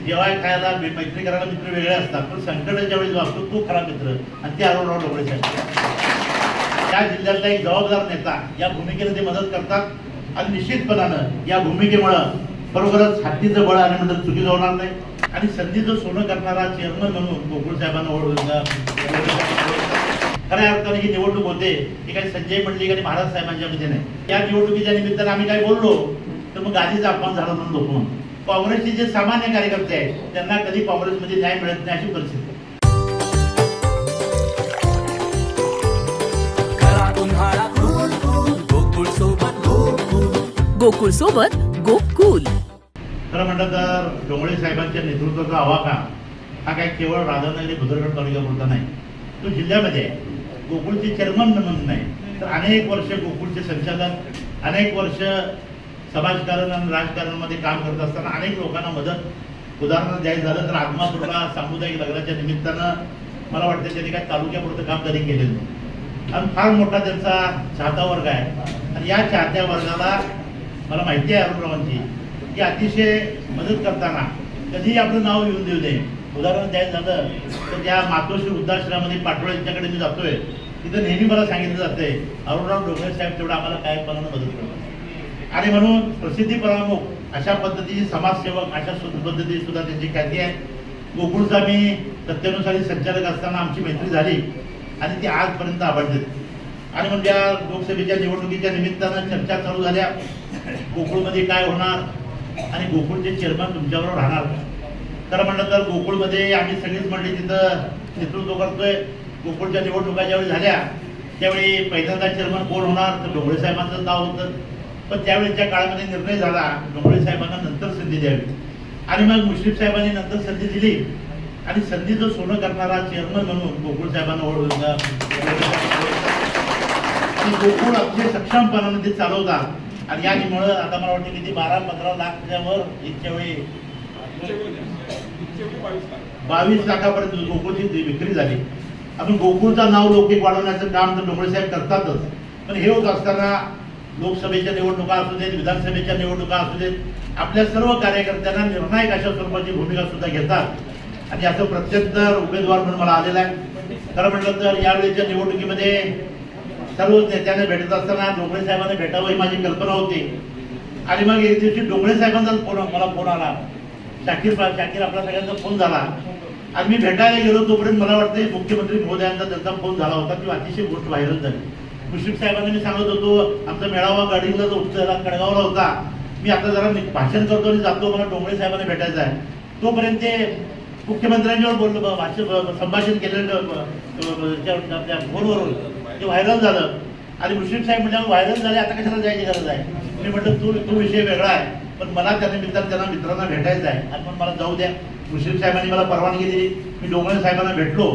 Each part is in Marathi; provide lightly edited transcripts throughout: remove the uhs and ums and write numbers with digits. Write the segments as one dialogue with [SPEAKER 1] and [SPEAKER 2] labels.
[SPEAKER 1] जेवाय खायला मैत्री करायला मित्र वेगळे असतात, पण संकटाच्या वेळी जो असतो तो खरा मित्र, आणि ते अरुणराव ढोबळे साहेब त्या जिल्ह्यातला एक जबाबदार नेता या भूमिकेने ते मदत करतात. आणि निश्चितपणानं या भूमिकेमुळं बरोबरच हत्तीचं बळ आलं म्हणजे चुकी होणार नाही. आणि संधीचं सोनं करणारा चेअरमन म्हणून गोकुळ साहेबांना ओळखलं. खऱ्या अर्थाने ही निवडणूक होते ही काही संजय मंडलिक आणि महाराज साहेबांच्या मध्ये नाही. या निवडणुकीच्या निमित्तानं आम्ही काय बोललो तर मग गादीचा अपमान झाला म्हणून लोक म्हणून. काँग्रेसचे जे सामान्य कार्यकर्ते आहेत त्यांना कधी काँग्रेसमध्ये न्याय मिळत नाही अशी परिस्थिती.
[SPEAKER 2] गोकुळ सोबत गोकुल.
[SPEAKER 1] खरं म्हटलं तर ढोबळे साहेबांच्या नेतृत्वाचा आवाका हा काय केवळ राधानगरी भुदरगड तालुक्यापुरता नाही, तो जिल्ह्यामध्ये आहे. गोकुळचे चेअरमन म्हणून नाही तर अनेक वर्ष गोकुळचे संचालक, अनेक वर्ष समाजकारण आणि राजकारणामध्ये काम करत असताना अनेक लोकांना मदत. उदाहरण द्यायचं झालं तर आगमापूरला सामुदायिक लग्नाच्या निमित्तानं मला वाटतं त्यांनी काय तालुक्यापुरतं काम कधी केलेलं नाही. आणि फार मोठा त्यांचा चाहता वर्ग आहे. आणि या चाहत्या वर्गाला मला माहिती आहे अरुणरावांची की अतिशय मदत करताना कधीही आपलं नाव येऊन देऊ नये. उदाहरण द्यायचं झालं तर त्या मातोश्री वृद्धाश्रमामध्ये पाटोळे यांच्याकडे मी जातोय तिथं नेहमी मला सांगितलं जाते अरुणराव ढोबळे साहेब तेवढं आम्हाला कायपणानं मदत करतात. आणि म्हणून प्रसिद्धी प्रमुख अशा पद्धतीची समाजसेवक अशा पद्धतीची सुद्धा त्यांची ख्याती आहे. गोकुळचा मी सत्तेनुसारी संचालक असताना आमची मैत्री झाली आणि ती आजपर्यंत आवडते. आणि म्हणजे या लोकसभेच्या निवडणुकीच्या निमित्तानं चर्चा चालू झाल्या गोकुळमध्ये काय होणार आणि गोकुळचे चेअरमन तुमच्याबरोबर राहणार. खरं म्हटलं तर गोकुळमध्ये आम्ही सगळीच मंडळी तिथं नेतृत्व करतोय. गोकुळच्या निवडणुका ज्यावेळी झाल्या त्यावेळी पहिल्यांदा चेअरमन कोण होणार तर ढोबळे साहेबांचं नाव होतं. पण त्यावेळेच्या काळामध्ये निर्णय झाला ढोबळे साहेबांना नंतर संधी द्यावी. आणि मग मुश्रीफ साहेबांनी नंतर संधी दिली आणि संधीचं सोनं करणारा चेअरमन म्हणून गोकुळ साहेबांना ओळखलं. आणि गोकुळ अतिशय सक्षमपणाने ते चालवतात. आणि यामुळं आता मला वाटतं की ती 12-15 लाखच्या वर इतक्या वेळी 22 लाखापर्यंत गोकुळची विक्री झाली. आपण गोकुळचं नाव लौकिक वाढवण्याचं काम तर ढोबळे साहेब करतातच. पण हे होत असताना लोकसभेच्या निवडणुका असू देत, विधानसभेच्या निवडणुका असू देत, आपल्या सर्व कार्यकर्त्यांना निर्णायक अशा स्वरूपाची भूमिका सुद्धा घेतात. आणि याचं प्रत्यंतर उमेदवार म्हणून मला आलेला आहे. खरं म्हटलं तर यावेळेच्या निवडणुकीमध्ये सर्व नेत्यांना भेटत असताना ढोबळे साहेबांना भेटावं ही माझी कल्पना होती. आणि मग एक दिवशी ढोबळे साहेबांचा मला फोन आला. शाकीर आपला सगळ्यांचा फोन झाला आणि मी भेटायला गेलो तोपर्यंत मला वाटतं मुख्यमंत्री महोदयांचा त्यांचा फोन झाला होता ती अतिशय गोष्ट व्हायरल झाली. मुश्रीफ साहेबांना मी सांगत होतो आमचा मेळावा गाडीला जो उपचारा कडगावला होता, मी आता जरा भाषण करतो आणि जातो, मला ढोबळे साहेबांना भेटायचं आहे. तोपर्यंत ते मुख्यमंत्र्यांच्यावर बोललो, संभाषण केलेलं आपल्या फोनवरून ते व्हायरल झालं. आणि मुश्रीफ साहेब म्हणजे व्हायरल झाले आता कशाला जायची गरज आहे. मी म्हटलं तो विषय वेगळा आहे पण मला त्या निमित्तानं त्यांना मित्रांना भेटायचं आहे आणि पण मला जाऊ द्या. मुश्रीफ साहेबांनी मला परवानगी दिली. मी ढोबळे साहेबांना भेटलो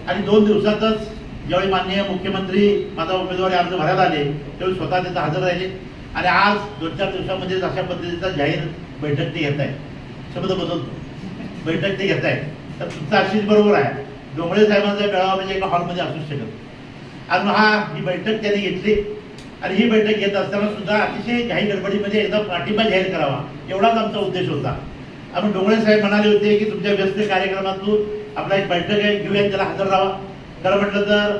[SPEAKER 1] आणि 2 दिवसातच ज्यावेळी माननीय मुख्यमंत्री माझा उमेदवारी अर्ज भरायला आले त्यावेळी स्वतः तिथं हजर राहिले. आणि आज 2-4 दिवसामध्ये अशा पद्धतीचा जाहीर बैठक ते घेत आहे. शब्द बदलतो, बैठक ते घेत आहे. तर तुमचं आशिष बरोबर आहे, ढोबळे साहेबांचा मेळावा म्हणजे एका हॉलमध्ये असूच शकत. आणि ही बैठक त्यांनी घेतली. आणि ही बैठक घेत असताना सुद्धा अतिशय घाई गडबडीमध्ये एकदा पाठिंबा जाहीर करावा एवढाच आमचा उद्देश होता. आणि ढोबळे साहेब म्हणाले होते की तुमच्या व्यस्त कार्यक्रमातून आपला एक बैठक आहे घेऊया, त्याला हजर राहा. खरं म्हटलं तर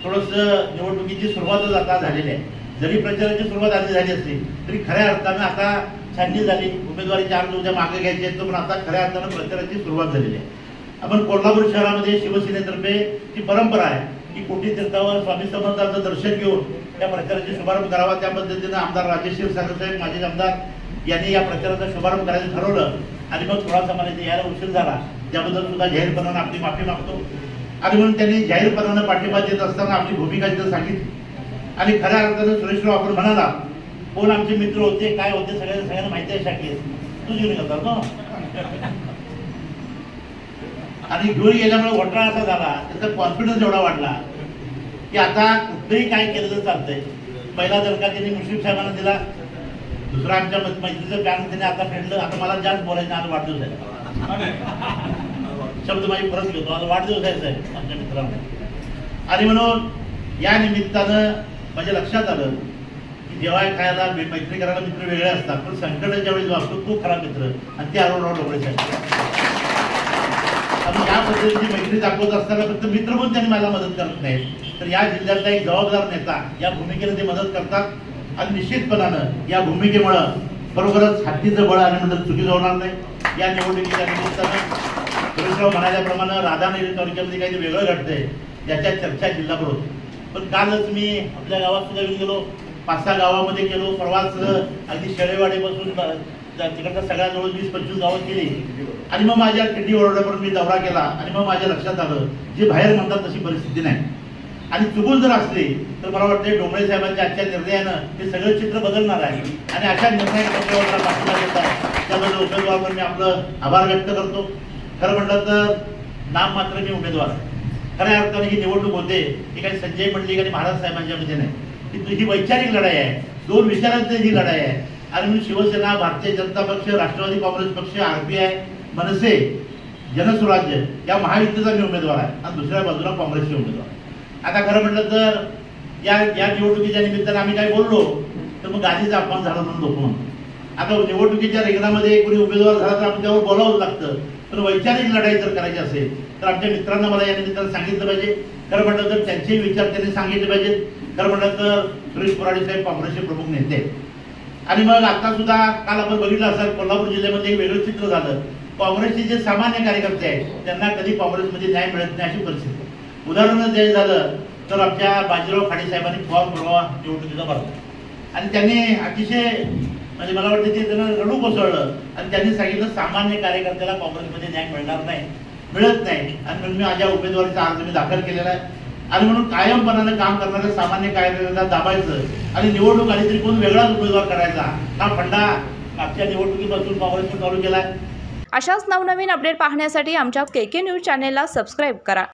[SPEAKER 1] थोडंसं निवडणुकीची सुरुवातच आता झालेली आहे. जरी प्रचाराची सुरुवात आधी झाली असली तरी खऱ्या अर्थानं आता छाननी झाली. उमेदवारीचे अर्ज उद्या मागे घ्यायचे आहेत पण आता खऱ्या अर्थानं प्रचाराची सुरुवात झालेली आहे. आपण कोल्हापूर शहरामध्ये शिवसेनेतर्फे ती परंपरा आहे की कोटी तीर्थावर स्वामी समर्थांचं दर्शन घेऊन त्या प्रचाराचा शुभारंभ करावा. त्या पद्धतीनं आमदार राजेश क्षीरसागर साहेब माजी आमदार यांनी या प्रचाराचा शुभारंभ करायचं ठरवलं. आणि मग थोडासा मला इथे यायला उशीर झाला त्याबद्दल सुद्धा जाहीरपणानं आपली माफी मागतो. आणि म्हणून त्यांनी जाहीरपणानं पाठिंबा देत असताना आपली भूमिका तिथं सांगितली. आणि खऱ्या अर्थानं सुरेशराव आपण म्हणाला कोण आमचे मित्र होते काय होते सगळ्यांना माहिती आहे. शाकीर तू घेऊन येतात ना. आणि घेऊन गेल्यामुळे घोटाळा असा झाला त्याचा कॉन्फिडन्स एवढा वाढला की आता कुठेही काय केलं तर चालतंय. पहिला दणका त्यांनी मुश्रीफ साहेबांना दिला, दुसरा आमच्या मैत्रीचं पॅन त्यांनी आता फेडलं. आता मला जास्त बोलायचं आज वाढदिवस आहे, शब्द माझी परत घेतो, आज वाढदिवस आहे आमच्या मित्रांना. आणि म्हणून या निमित्तानं माझ्या लक्षात आलं की जेवाय खायला मैत्री करायला मित्र वेगळे असतात, पण संकटाच्या वेळी जो असतो तो खरा मित्र, आणि ते अरुणराव ढोबळे साहेब. आणि या पद्धतीची मैत्री दाखवत असताना फक्त मित्र म्हणून त्यांनी मला मदत करत नाहीत, तर या जिल्ह्यातला एक जबाबदार नेता या भूमिकेने ते मदत करतात. आणि निश्चितपणानं या भूमिकेमुळं बरोबरच हत्तीचं बळ आणि म्हणजे चुकी होणार नाही. या निवडणुकीच्या निमित्तानं सुरेशराव म्हणाल्याप्रमाणे राधानगरी तालुक्यामध्ये काही वेगळं घडतंय याच्या चर्चा जिल्हाभर होती. पण कालच मी आपल्या गावात सुद्धा येऊन गेलो, 5-6 गावामध्ये गेलो. प्रवास अगदी शेळेवाडीपासून तिकडच्या सगळ्या जवळ 20-25 गावात केली. आणि मग माझ्या किड्डी ओरड्यापर्यंत मी दौरा केला. आणि मग माझ्या लक्षात आलं जे बाहेर म्हणतात तशी परिस्थिती नाही. आणि चुकून जर असली तर मला वाटतं ढोबळे साहेबांच्या आजच्या निर्णयानं ते सगळं चित्र बदलणार आहे. आणि अशा निर्णय पाठिंबा देत आहे त्याबद्दल उमेदवारावर मी आपलं आभार व्यक्त करतो. खरं म्हटलं तर नाम मात्र मी उमेदवार आहे. खऱ्या अर्थाने ही निवडणूक होते ही काही संजय मंडलिक आणि महाराज साहेबांच्या मध्ये नाही, ही वैचारिक लढाई आहे. 2 विचारांची ही लढाई आहे. आणि म्हणून शिवसेना, भारतीय जनता पक्ष, राष्ट्रवादी काँग्रेस पक्ष, RPI, मनसे, जनसुराज्य या महायुतीचा मी उमेदवार आहे आणि दुसऱ्या बाजूला काँग्रेसचे उमेदवार आहे. आता खरं म्हटलं तर या निवडणुकीच्या निमित्तानं आम्ही काय बोललो तर मग गादीचा अपमान झाला म्हणून लोक म्हणतो. आता निवडणुकीच्या रिंगणामध्ये कोणी उमेदवार झाला तर आपण त्यावर बोलावंच लागतं. पण वैचारिक लढाई जर करायची असेल तर आमच्या मित्रांना मला या निमित्तानं सांगितलं पाहिजे. खरं म्हटलं तर त्यांचेही विचार त्यांनी सांगितले पाहिजेत. खरं म्हटलं तर सुरेश कुराडे साहेब काँग्रेसचे प्रमुख नेते. आणि मग आता सुद्धा काल आपण बघितलं असेल कोल्हापूर जिल्ह्यामध्ये एक वेगळं चित्र झालं. काँग्रेसचे जे सामान्य कार्यकर्ते आहेत त्यांना कधी काँग्रेसमध्ये न्याय मिळत नाही अशी परिस्थिती. उदाहरण द्यायचं झालं तर आमच्या बाजीराव खाडे साहेबांनी फॉर्म भरवा निवडणुकीचा भरला आणि त्यांनी अतिशय म्हणजे मला वाटतं ते त्यांना रडू कोसळलं. आणि त्यांनी सांगितलं सामान्य कार्यकर्त्याला काँग्रेसमध्ये न्याय मिळणार नाही, मिळत नाही. आणि म्हणून मी माझ्या उमेदवारीचा अर्ज मी दाखल केलेला आहे. आणि म्हणून कायमपणानं काम करणाऱ्या सामान्य कार्यकर्त्याला दाबायचं आणि निवडणूक आली तरी कोण वेगळाच उमेदवार करायचा हा फंडा मागच्या निवडणुकीपासून काँग्रेसने चालू केला आहे.
[SPEAKER 3] अशाच नवनवीन अपडेट पाहण्यासाठी आमच्या KK न्यूज चॅनेलला सबस्क्राईब करा.